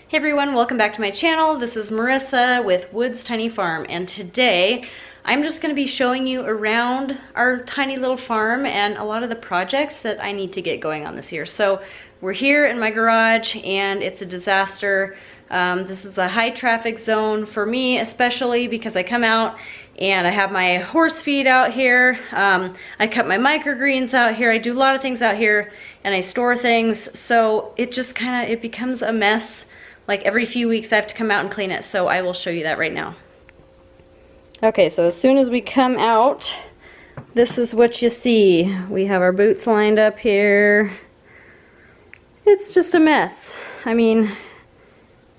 Hey everyone, welcome back to my channel. This is Marissa with Woods Tiny Farm, and today I'm just going to be showing you around our tiny little farm and a lot of the projects that I need to get going on this year. So we're here in my garage and it's a disaster. This is a high traffic zone for me, especially because I come out and I have my horse feed out here. I cut my microgreens out here. I do a lot of things out here and I store things. So it just it becomes a mess. Like every few weeks I have to come out and clean it, so I will show you that right now. Okay, so as soon as we come out, this is what you see. We have our boots lined up here. It's just a mess. I mean,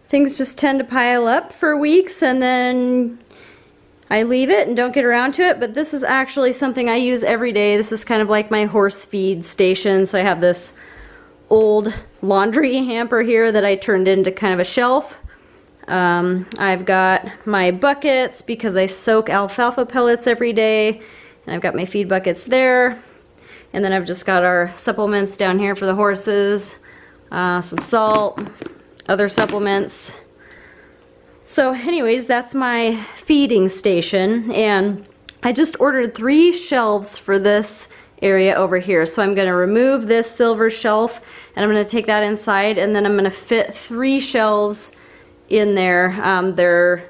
things just tend to pile up for weeks and then I leave it and don't get around to it, but this is actually something I use every day. This is kind of like my horse feed station, so I have this old laundry hamper here that I turned into kind of a shelf. I've got my buckets because I soak alfalfa pellets every day, and I've got my feed buckets there. And then I've just got our supplements down here for the horses, some salt, other supplements. So anyways, that's my feeding station, and I just ordered 3 shelves for this area over here. So I'm going to remove this silver shelf and I'm going to take that inside, and then I'm going to fit 3 shelves in there. They're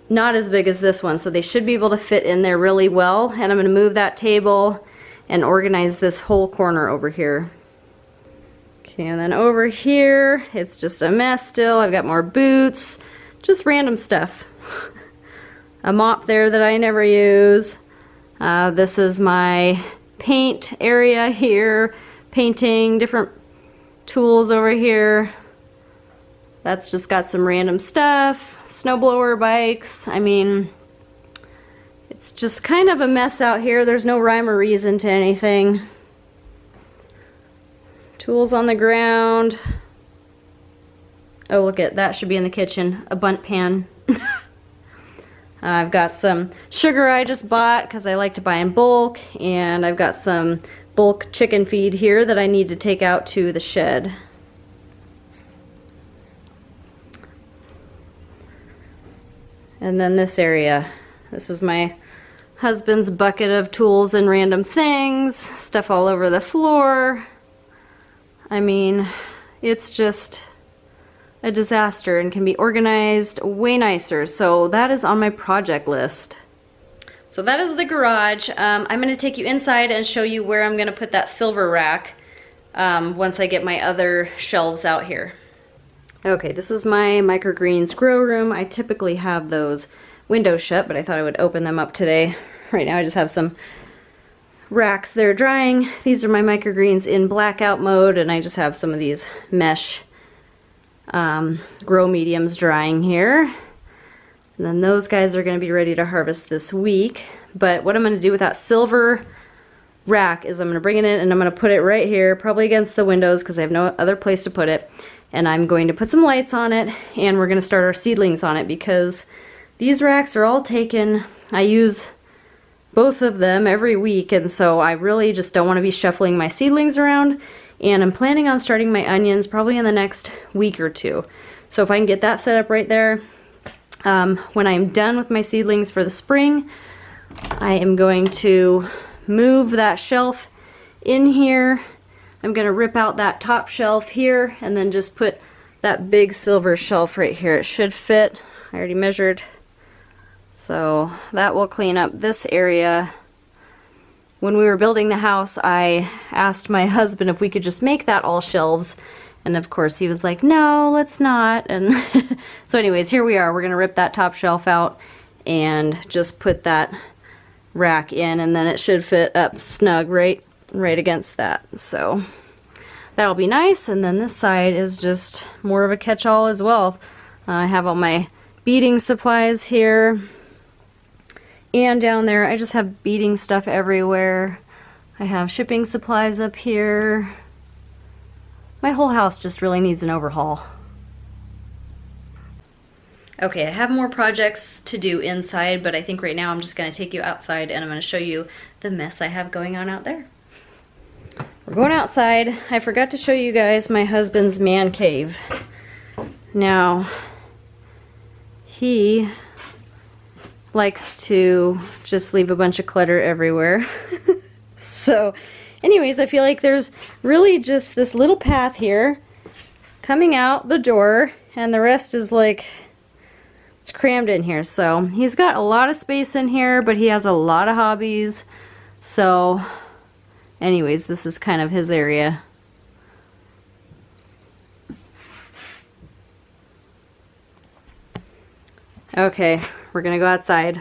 not as big as this one, so they should be able to fit in there really well. And I'm going to move that table and organize this whole corner over here. Okay, and then over here it's just a mess still. I've got more boots, just random stuff. A mop there that I never use. This is my paint area here, painting, different tools over here. That's just got some random stuff, snowblower bikes. I mean, it's just kind of a mess out here. There's no rhyme or reason to anything. Tools on the ground. Oh, look at that, should be in the kitchen, a bundt pan. I've got some sugar I just bought because I like to buy in bulk, and I've got some bulk chicken feed here that I need to take out to the shed. And then this area, this is my husband's bucket of tools and random things, stuff all over the floor. I mean, it's just a disaster and can be organized way nicer. So that is on my project list. So that is the garage. I'm going to take you inside and show you where I'm going to put that silver rack once I get my other shelves out here. Okay, this is my microgreens grow room. I typically have those windows shut, but I thought I would open them up today. Right now I just have some racks that are drying. These are my microgreens in blackout mode, and I just have some of these mesh grow mediums drying here. And then those guys are going to be ready to harvest this week. But what I'm going to do with that silver rack is I'm going to bring it in and I'm going to put it right here, probably against the windows because I have no other place to put it. And I'm going to put some lights on it, and we're going to start our seedlings on it because these racks are all taken. I use both of them every week, and so I really just don't want to be shuffling my seedlings around. And I'm planning on starting my onions probably in the next week or 2. So if I can get that set up right there, when I'm done with my seedlings for the spring, I am going to move that shelf in here. I'm going to rip out that top shelf here and then just put that big silver shelf right here. It should fit. I already measured. So that will clean up this area. When we were building the house, I asked my husband if we could just make that all shelves. And of course he was like, no, let's not. And so anyways, here we are. We're going to rip that top shelf out and just put that rack in, and then it should fit up snug right against that. So that'll be nice. And then this side is just more of a catch-all as well. I have all my beading supplies here. And down there, I just have beading stuff everywhere. I have shipping supplies up here. My whole house just really needs an overhaul. Okay, I have more projects to do inside, but I think right now I'm just going to take you outside and I'm going to show you the mess I have going on out there. We're going outside. I forgot to show you guys my husband's man cave. Now, he likes to just leave a bunch of clutter everywhere. So anyways, I feel like there's really just this little path here coming out the door, and the rest is like, it's crammed in here. So he's got a lot of space in here, but he has a lot of hobbies. So anyways, this is kind of his area. Okay, we're gonna go outside.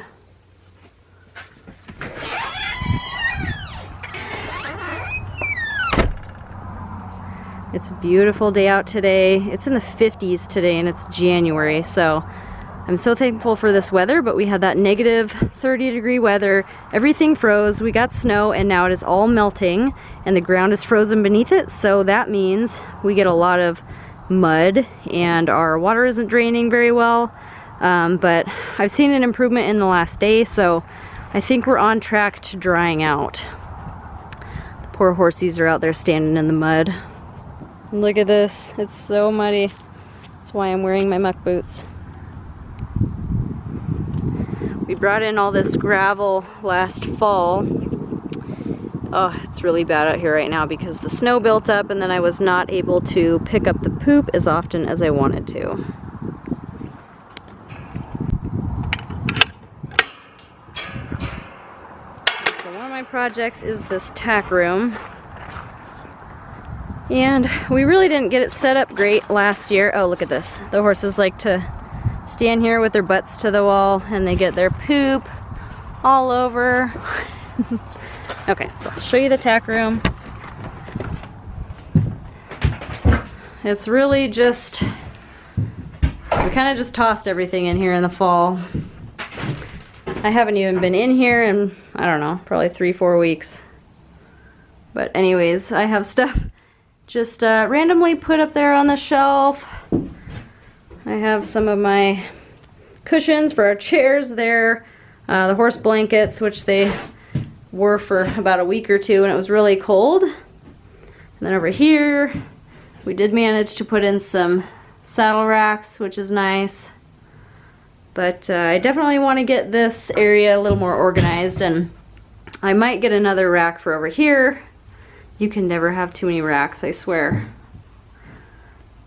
It's a beautiful day out today. It's in the 50s today and it's January, so I'm so thankful for this weather, but we had that negative 30-degree weather. Everything froze, we got snow, and now it is all melting and the ground is frozen beneath it, so that means we get a lot of mud and our water isn't draining very well. But I've seen an improvement in the last day, so I think we're on track to drying out. The poor horsies are out there standing in the mud. Look at this, it's so muddy. That's why I'm wearing my muck boots. We brought in all this gravel last fall. Oh, it's really bad out here right now because the snow built up and then I was not able to pick up the poop as often as I wanted to. So one of my projects is this tack room. And we really didn't get it set up great last year. Oh, look at this. The horses like to stand here with their butts to the wall and they get their poop all over. Okay, so I'll show you the tack room. It's really just, we kind of just tossed everything in here in the fall. I haven't even been in here in, I don't know, probably 3-4 weeks. But anyways, I have stuff just randomly put up there on the shelf. I have some of my cushions for our chairs there, the horse blankets, which they were for about a week or two and it was really cold. And then over here, we did manage to put in some saddle racks, which is nice. But I definitely want to get this area a little more organized, and I might get another rack for over here. You can never have too many racks, I swear.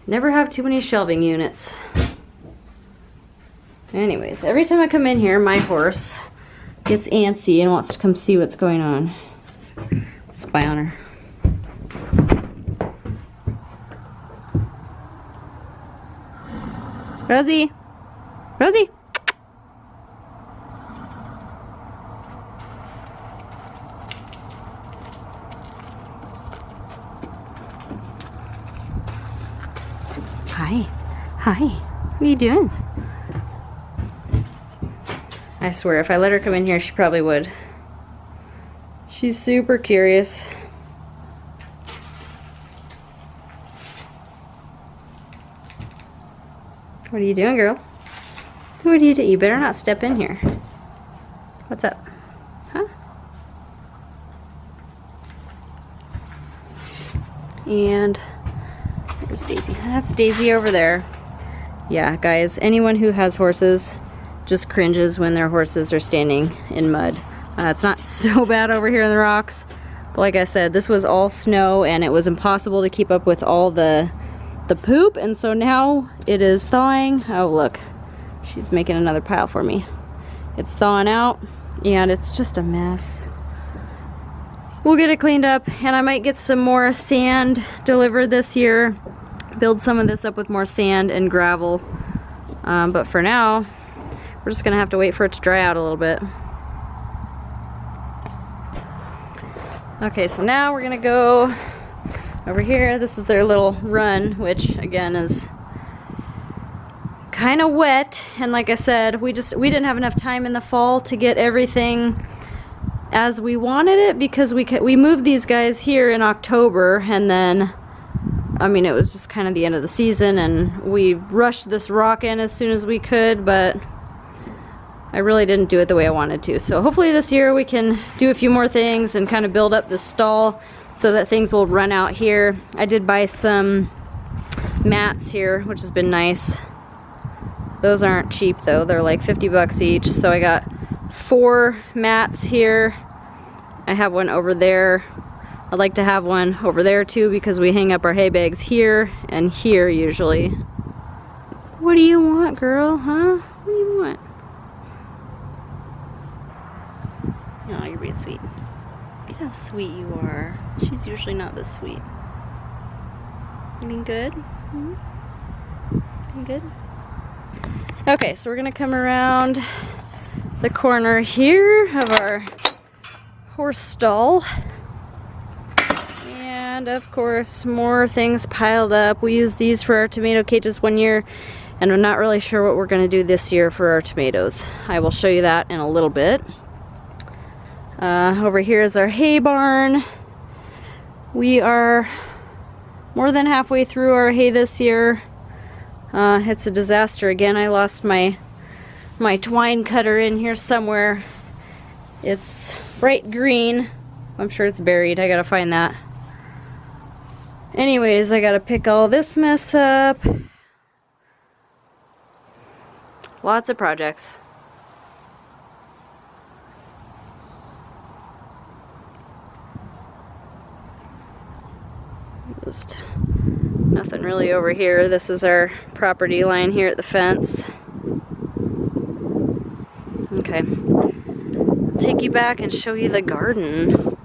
Never have too many shelving units. Anyways, every time I come in here, my horse gets antsy and wants to come see what's going on. Let's spy on her. Rosie! Rosie! Hi. Hi. What are you doing? I swear, if I let her come in here, she probably would. She's super curious. What are you doing, girl? What are you doing? You better not step in here. What's up? Huh? And there's Daisy. That's Daisy over there. Yeah, guys, anyone who has horses just cringes when their horses are standing in mud. It's not so bad over here in the rocks, but like I said, this was all snow and it was impossible to keep up with all the poop, and so now it is thawing. Oh look, she's making another pile for me. It's thawing out and it's just a mess. We'll get it cleaned up and I might get some more sand delivered this year, build some of this up with more sand and gravel, but for now we're just gonna have to wait for it to dry out a little bit. Okay, so now we're gonna go over here. This is their little run, which again is kind of wet, and like I said, we didn't have enough time in the fall to get everything as we wanted it, because we moved these guys here in October, and then I mean it was just kind of the end of the season and we rushed this rock in as soon as we could, but I really didn't do it the way I wanted to. So hopefully this year we can do a few more things and kind of build up this stall so that things will run out here. I did buy some mats here, which has been nice. Those aren't cheap though, they're like 50 bucks each. So I got 4 mats here. I have one over there. I'd like to have one over there too because we hang up our hay bags here and here usually. What do you want, girl, huh? What do you want? Oh, you're being sweet. Look at how sweet you are. She's usually not this sweet. You being good? Hmm? Being good? Okay, so we're gonna come around the corner here of our horse stall. And of course, more things piled up. We used these for our tomato cages one year, and I'm not really sure what we're gonna do this year for our tomatoes. I will show you that in a little bit. Over here is our hay barn. We are more than halfway through our hay this year. It's a disaster again. I lost my twine cutter in here somewhere. It's bright green. I'm sure it's buried. I gotta find that. Anyways, I gotta pick all this mess up. Lots of projects. Just nothing really over here. This is our property line here at the fence. Okay, I'll take you back and show you the garden.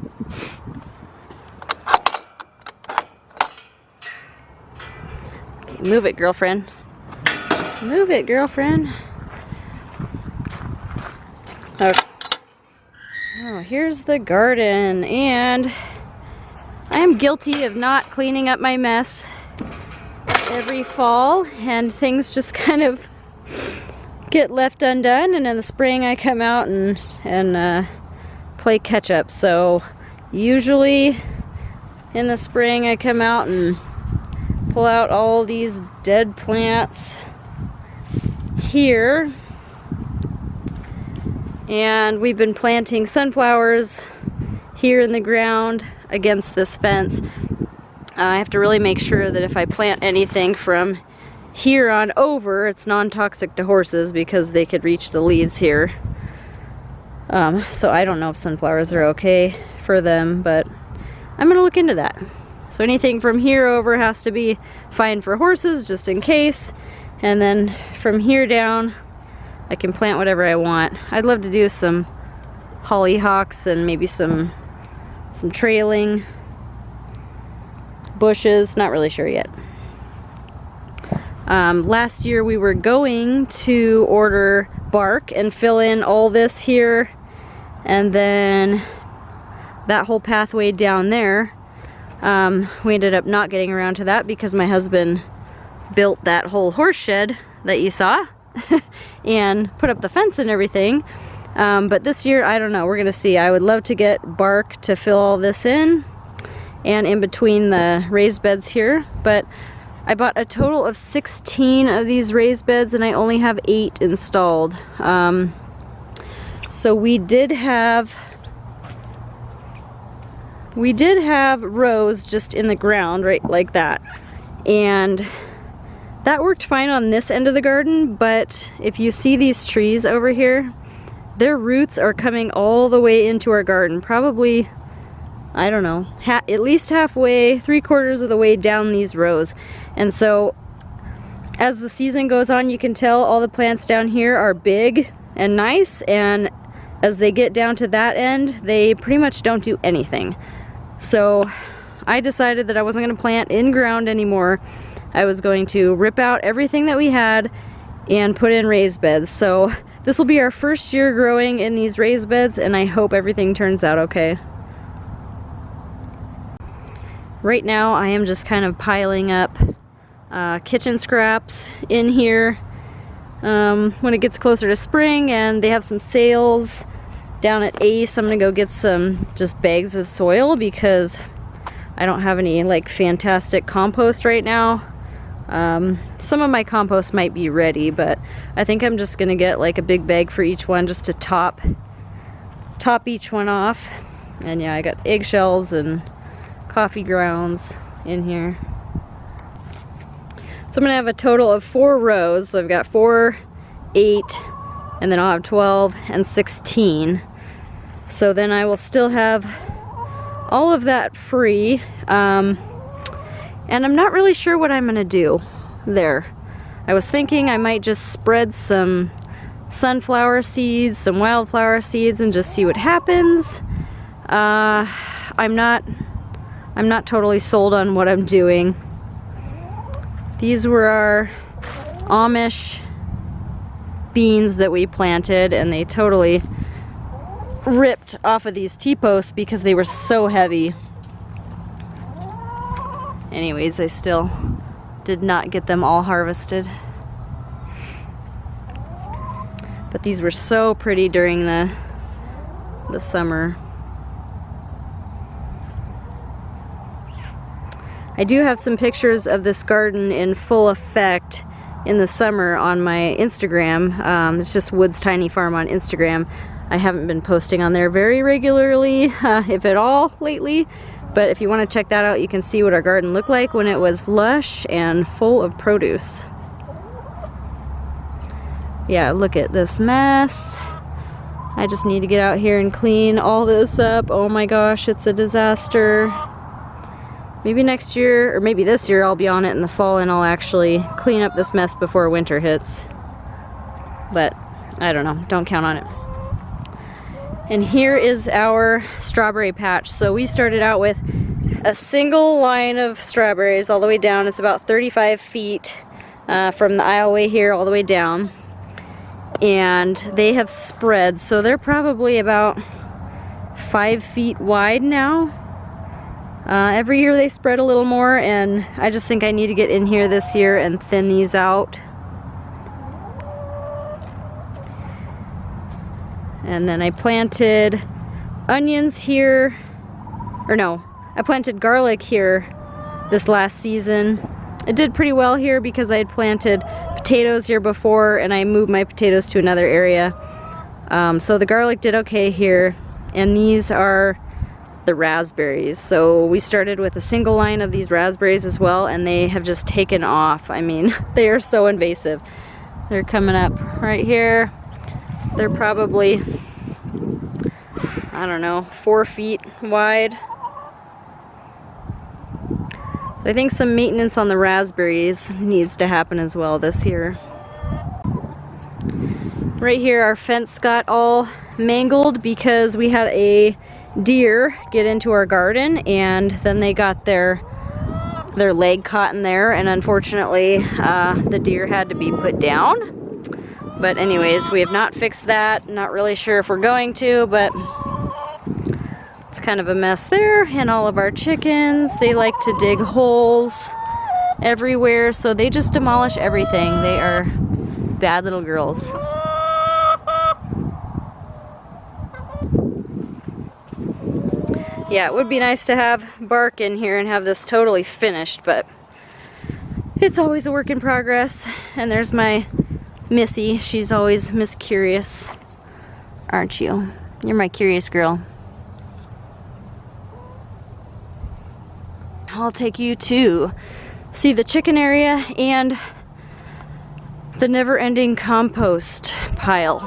Okay, move it, girlfriend. Move it, girlfriend. Okay. Oh, here's the garden, and I am guilty of not cleaning up my mess every fall, and things just kind of get left undone, and in the spring I come out and play catch up. So usually in the spring I come out and pull out all these dead plants here, and we've been planting sunflowers here in the ground against this fence. I have to really make sure that if I plant anything from here on over, it's non-toxic to horses because they could reach the leaves here. So I don't know if sunflowers are okay for them, but I'm gonna look into that. So anything from here over has to be fine for horses, just in case. And then from here down, I can plant whatever I want. I'd love to do some hollyhocks and maybe some trailing bushes, not really sure yet. Last year we were going to order bark and fill in all this here, and then that whole pathway down there. We ended up not getting around to that because my husband built that whole horse shed that you saw and put up the fence and everything. But this year, I don't know, we're gonna see. I would love to get bark to fill all this in and in between the raised beds here, but I bought a total of 16 of these raised beds and I only have 8 installed. So we did have rows just in the ground, right, like that. And that worked fine on this end of the garden, but if you see these trees over here, their roots are coming all the way into our garden, probably, I don't know, at least halfway, 3/4 of the way down these rows. And so as the season goes on, you can tell all the plants down here are big and nice, and as they get down to that end, they pretty much don't do anything. So I decided that I wasn't going to plant in ground anymore. I was going to rip out everything that we had and put in raised beds. So this will be our first year growing in these raised beds, and I hope everything turns out okay. Right now I am just kind of piling up kitchen scraps in here. When it gets closer to spring and they have some sales down at Ace, I'm gonna go get some just bags of soil because I don't have any like fantastic compost right now. Some of my compost might be ready, but I think I'm just gonna get like a big bag for each one just to top each one off. And yeah, I got eggshells and coffee grounds in here. So I'm gonna have a total of 4 rows. So I've got 4, 8, and then I'll have 12 and 16. So then I will still have all of that free. And I'm not really sure what I'm gonna do there. I was thinking I might just spread some sunflower seeds, some wildflower seeds, and just see what happens. I'm not totally sold on what I'm doing. These were our Amish beans that we planted, and they totally ripped off of these T-posts because they were so heavy. Anyways, I still did not get them all harvested. But these were so pretty during the summer. I do have some pictures of this garden in full effect in the summer on my Instagram. It's just Woods Tiny Farm on Instagram. I haven't been posting on there very regularly, if at all, lately. But if you want to check that out, you can see what our garden looked like when it was lush and full of produce. Yeah, look at this mess. I just need to get out here and clean all this up. Oh my gosh, it's a disaster. Maybe next year, or maybe this year, I'll be on it in the fall and I'll actually clean up this mess before winter hits. But I don't know, don't count on it. And here is our strawberry patch. So we started out with a single line of strawberries all the way down. It's about 35 feet from the aisleway here all the way down. And they have spread, so they're probably about 5 feet wide now. Every year they spread a little more, and I just think I need to get in here this year and thin these out. And then I planted onions here, or no, I planted garlic here this last season. It did pretty well here because I had planted potatoes here before and I moved my potatoes to another area. So the garlic did okay here, and these are the raspberries. So we started with a single line of these raspberries as well, and they have just taken off. I mean, they are so invasive. They're coming up right here. They're probably, I don't know, 4 feet wide. So I think some maintenance on the raspberries needs to happen as well this year. Right here our fence got all mangled because we had a deer get into our garden, and then they got their leg caught in there, and unfortunately the deer had to be put down. But anyways, we have not fixed that. Not really sure if we're going to, but it's kind of a mess there. And all of our chickens, they like to dig holes everywhere, so they just demolish everything. They are bad little girls. Yeah, it would be nice to have bark in here and have this totally finished, but it's always a work in progress. And there's my Missy. She's always Miss Curious, aren't you? You're my curious girl. I'll take you to see the chicken area and the never-ending compost pile.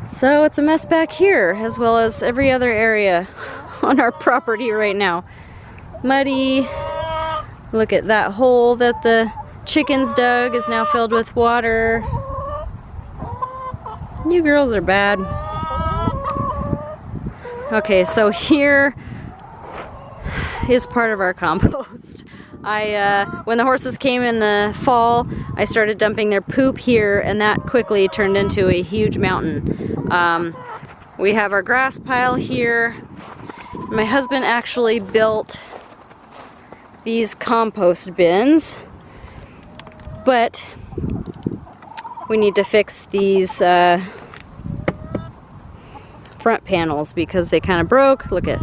So it's a mess back here, as well as every other area on our property right now. Muddy. Look at that hole that the chickens dug is now filled with water. You girls are bad. Okay, so here is part of our compost. When the horses came in the fall, I started dumping their poop here, and that quickly turned into a huge mountain. We have our grass pile here. My husband actually built these compost bins, but we need to fix these front panels because they kind of broke. Look at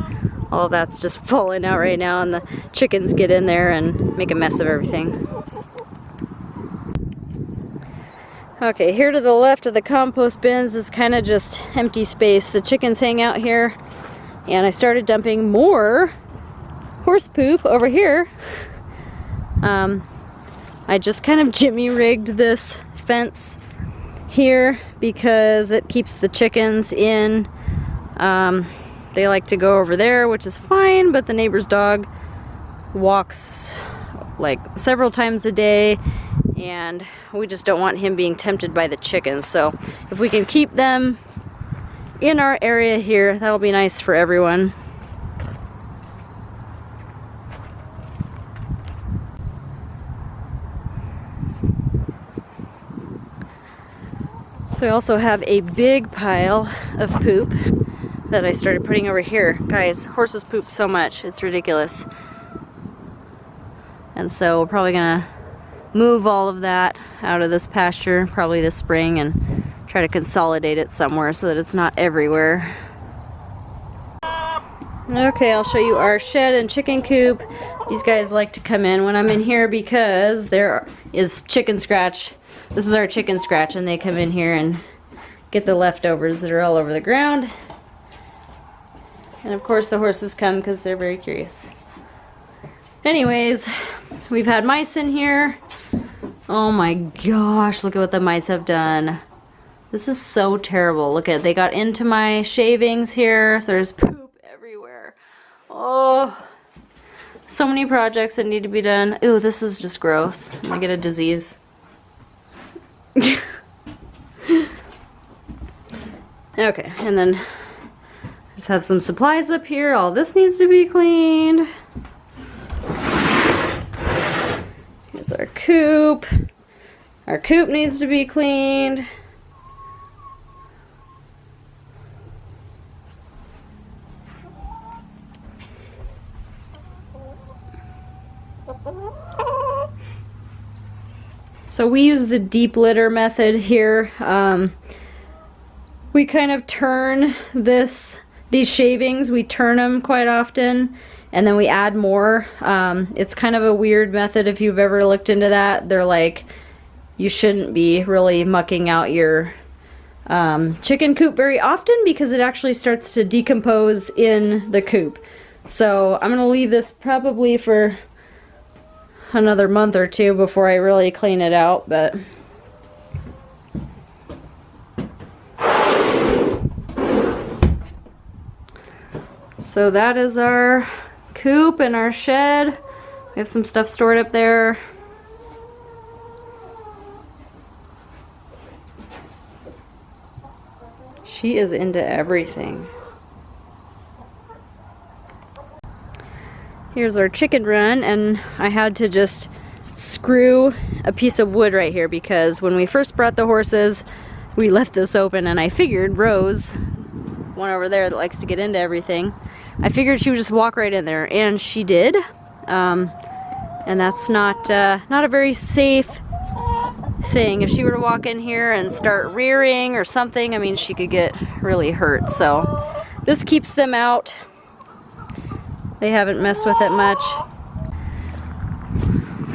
all of that's just falling out right now, and the chickens get in there and make a mess of everything. Okay, here to the left of the compost bins is kind of just empty space. The chickens hang out here And I started dumping more horse poop over here. I just kind of jimmy rigged this fence here because it keeps the chickens in. They like to go over there, which is fine, but the neighbor's dog walks like several times a day, and we just don't want him being tempted by the chickens. So if we can keep them in our area here, that'll be nice for everyone. So I also have a big pile of poop that I started putting over here. Guys, horses poop so much, it's ridiculous. And so we're probably gonna move all of that out of this pasture probably this spring and try to consolidate it somewhere so that it's not everywhere. Okay, I'll show you our shed and chicken coop. These guys like to come in when I'm in here because there is chicken scratch. This is our chicken scratch, and they come in here and get the leftovers that are all over the ground. And of course the horses come because they're very curious. Anyways, we've had mice in here. Oh my gosh, look at what the mice have done. This is so terrible. Look at, they got into my shavings here. There's poop everywhere. Oh, so many projects that need to be done. Ooh, this is just gross. I'm gonna get a disease. Okay, and then just have some supplies up here. All this needs to be cleaned. Here's our coop. Our coop needs to be cleaned. So we use the deep litter method here. We kind of turn these shavings, we turn them quite often, and then we add more. It's kind of a weird method if you've ever looked into that. They're like, you shouldn't be really mucking out your chicken coop very often because it actually starts to decompose in the coop. So I'm gonna leave this probably for another month or two before I really clean it out, but so that is our coop and our shed. We have some stuff stored up there. She is into everything. Here's our chicken run, and I had to just screw a piece of wood right here because when we first brought the horses, we left this open, and I figured Rose, one over there that likes to get into everything, I figured she would just walk right in there, and she did. And that's not a very safe thing. If she were to walk in here and start rearing or something, I mean, she could get really hurt. So this keeps them out. They haven't messed with it much.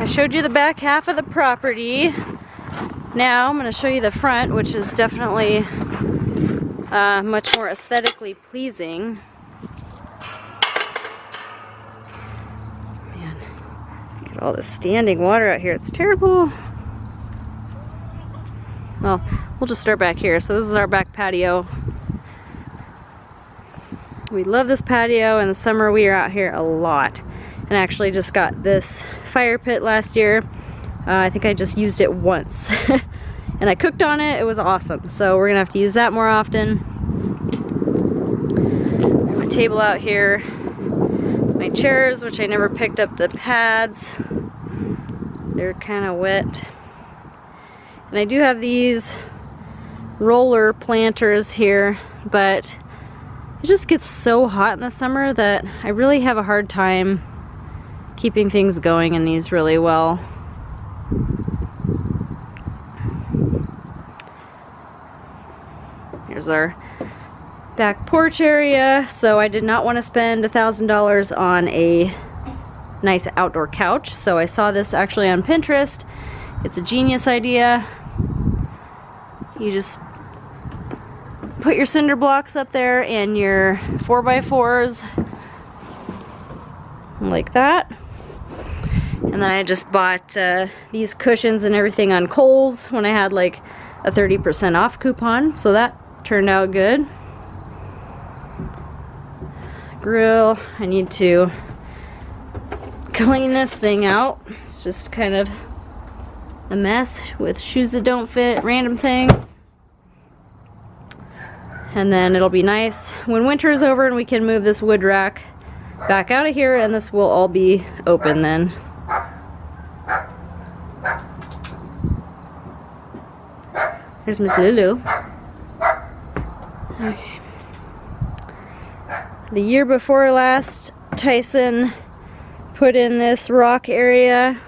I showed you the back half of the property. Now I'm going to show you the front, which is definitely much more aesthetically pleasing. Man, look at all this standing water out here. It's terrible. Well, we'll just start back here. So this is our back patio. We love this patio. In the summer we are out here a lot. And I actually just got this fire pit last year. I think I just used it once. And I cooked on it. It was awesome. So we're gonna have to use that more often. I have a table out here. My chairs, which I never picked up the pads. They're kind of wet. And I do have these roller planters here, but it just gets so hot in the summer that I really have a hard time keeping things going in these really well. Here's our back porch area. So I did not want to spend $1,000 on a nice outdoor couch. So I saw this actually on Pinterest. It's a genius idea. You just put your cinder blocks up there and your 4x4s like that. And then I just bought these cushions and everything on Kohl's when I had like a 30% off coupon, so that turned out good. Grill, I need to clean this thing out. It's just kind of a mess with shoes that don't fit, random things. And then it'll be nice when winter is over and we can move this wood rack back out of here, and this will all be open then. There's Miss Lulu. Okay. The year before last, Tyson put in this rock area.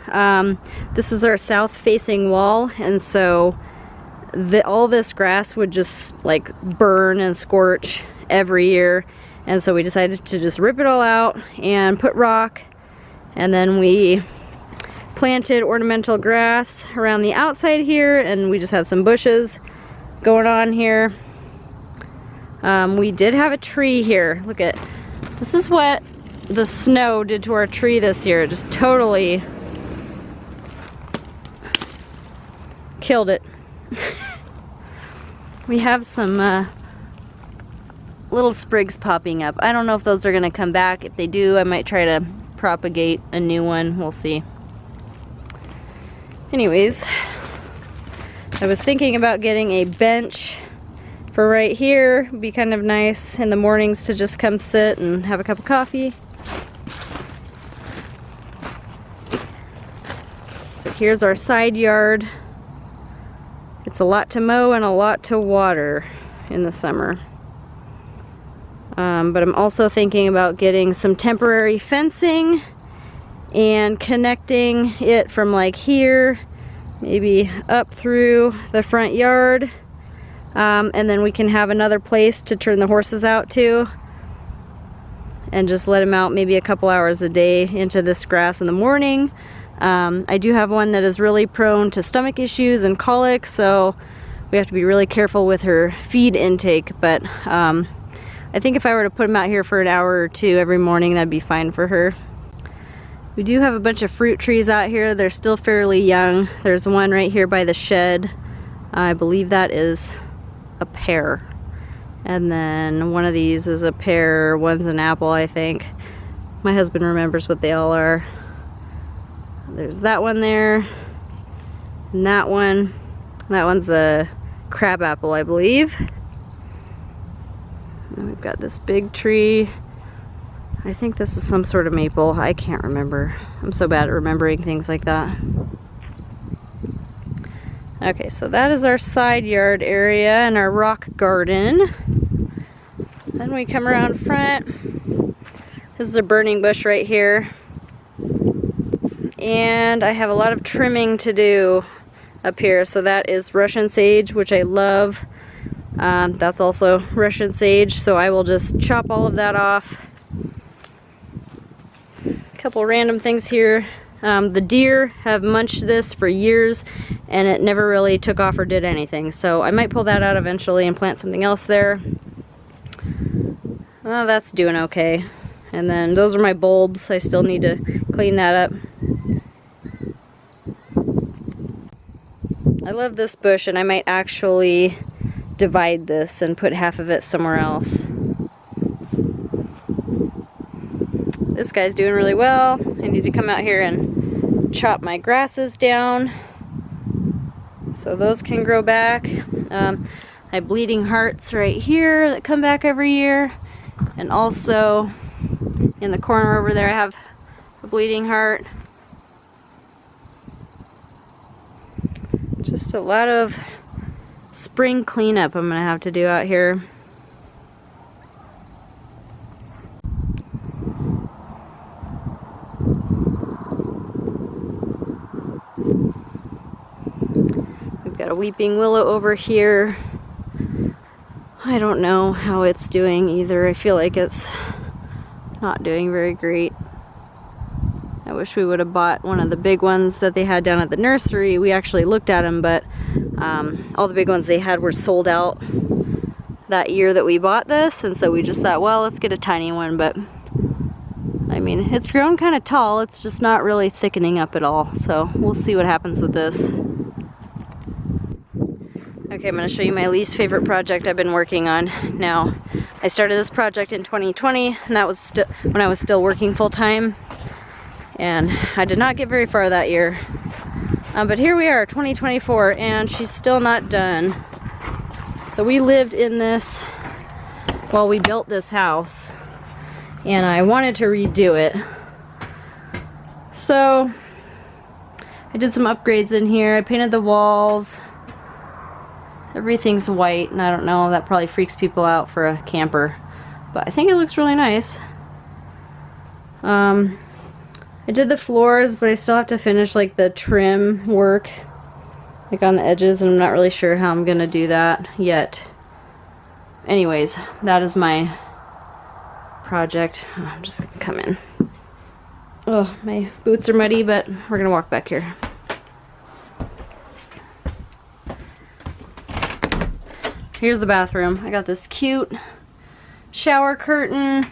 This is our south facing wall, and so all this grass would just like burn and scorch every year, and so we decided to just rip it all out and put rock, and then we planted ornamental grass around the outside here, and we just had some bushes going on here. We did have a tree here. Look at this. Is what the snow did to our tree this year. It just totally killed it. We have some little sprigs popping up. I don't know if those are gonna come back. If they do, I might try to propagate a new one. We'll see. Anyways, I was thinking about getting a bench for right here. It'd be kind of nice in the mornings to just come sit and have a cup of coffee. So here's our side yard. It's a lot to mow and a lot to water in the summer. But I'm also thinking about getting some temporary fencing and connecting it from like here, maybe up through the front yard, and then we can have another place to turn the horses out to and just let them out maybe a couple hours a day into this grass in the morning. I do have one that is really prone to stomach issues and colic, so we have to be really careful with her feed intake, but I think if I were to put them out here for an hour or two every morning, that'd be fine for her. We do have a bunch of fruit trees out here. They're still fairly young. There's one right here by the shed. I believe that is a pear. And then one of these is a pear, one's an apple, I think. My husband remembers what they all are. There's that one there, and that one. That one's a crab apple, I believe. And we've got this big tree. I think this is some sort of maple. I can't remember. I'm so bad at remembering things like that. Okay, so that is our side yard area and our rock garden. Then we come around front. This is a burning bush right here. And I have a lot of trimming to do up here. So that is Russian sage, which I love. That's also Russian sage, so I will just chop all of that off. A couple random things here. The deer have munched this for years and it never really took off or did anything, so I might pull that out eventually and plant something else there. Well, that's doing okay. And then those are my bulbs. I still need to clean that up. I love this bush, and I might actually divide this and put half of it somewhere else. This guy's doing really well. I need to come out here and chop my grasses down so those can grow back. I have bleeding hearts right here that come back every year, and also in the corner over there I have a bleeding heart. Just a lot of spring cleanup I'm gonna have to do out here. We've got a weeping willow over here. I don't know how it's doing either. I feel like it's not doing very great. I wish we would have bought one of the big ones that they had down at the nursery. We actually looked at them, but all the big ones they had were sold out. that year that we bought this, and so we just thought, well, let's get a tiny one. But I mean, it's grown kind of tall, it's just not really thickening up at all, so we'll see what happens with this. Okay, I'm going to show you my least favorite project I've been working on. Now, I started this project in 2020, and that was when I was still working full-time, and I did not get very far that year. But here we are, 2024, and she's still not done. So we lived in this while we built this house, and I wanted to redo it. So I did some upgrades in here. I painted the walls. Everything's white, and I don't know, that probably freaks people out for a camper, but I think it looks really nice. I did the floors, but I still have to finish like the trim work, like on the edges, and I'm not really sure how I'm gonna do that yet. Anyways, that is my project. I'm just gonna come in. Oh, my boots are muddy, but we're gonna walk back here. Here's the bathroom. I got this cute shower curtain,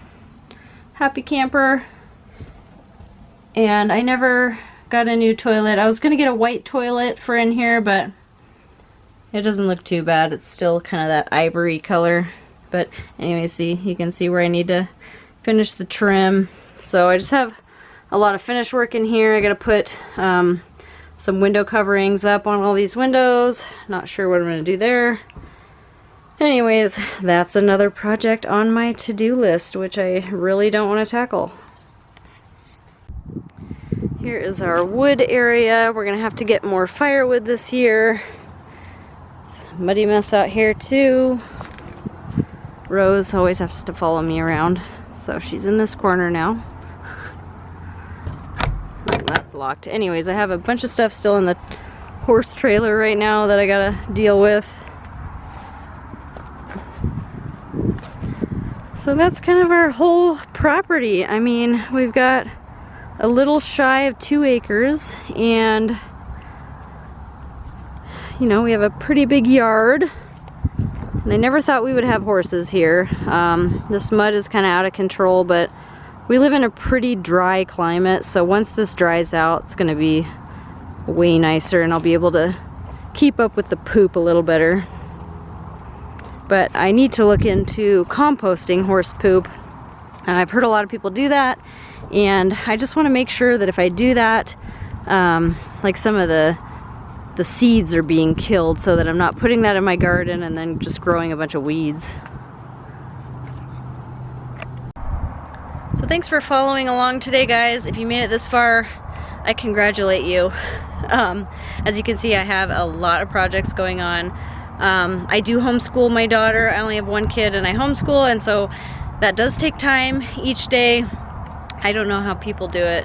happy camper, and I never got a new toilet. I was gonna get a white toilet for in here, but it doesn't look too bad. It's still kind of that ivory color. But anyway, see, you can see where I need to finish the trim. So I just have a lot of finish work in here. I gotta put some window coverings up on all these windows. Not sure what I'm gonna do there. Anyways, that's another project on my to-do list, which I really don't want to tackle. Here is our wood area. We're gonna have to get more firewood this year. It's a muddy mess out here too. Rose always has to follow me around, so she's in this corner now. Oh, that's locked. Anyways, I have a bunch of stuff still in the horse trailer right now that I gotta deal with. So that's kind of our whole property. I mean, we've got a little shy of 2 acres, and you know, we have a pretty big yard, and I never thought we would have horses here. This mud is kind of out of control, but we live in a pretty dry climate, so once this dries out, it's gonna be way nicer, and I'll be able to keep up with the poop a little better. But I need to look into composting horse poop. And I've heard a lot of people do that, and I just want to make sure that if I do that, like some of the seeds are being killed, so that I'm not putting that in my garden and then just growing a bunch of weeds. So thanks for following along today, guys. If you made it this far, I congratulate you. As you can see, I have a lot of projects going on. I do homeschool my daughter. I only have 1 kid and I homeschool, and so that does take time each day. I don't know how people do it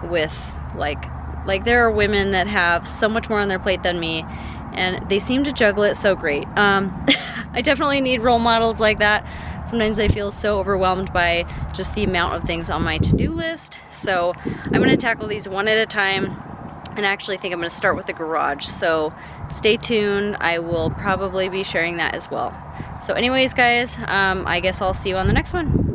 with like there are women that have so much more on their plate than me, and they seem to juggle it so great. I definitely need role models like that. Sometimes I feel so overwhelmed by just the amount of things on my to-do list. So I'm gonna tackle these one at a time. And I actually think I'm going to start with the garage, so stay tuned. I will probably be sharing that as well. So anyways, guys, I guess I'll see you on the next one.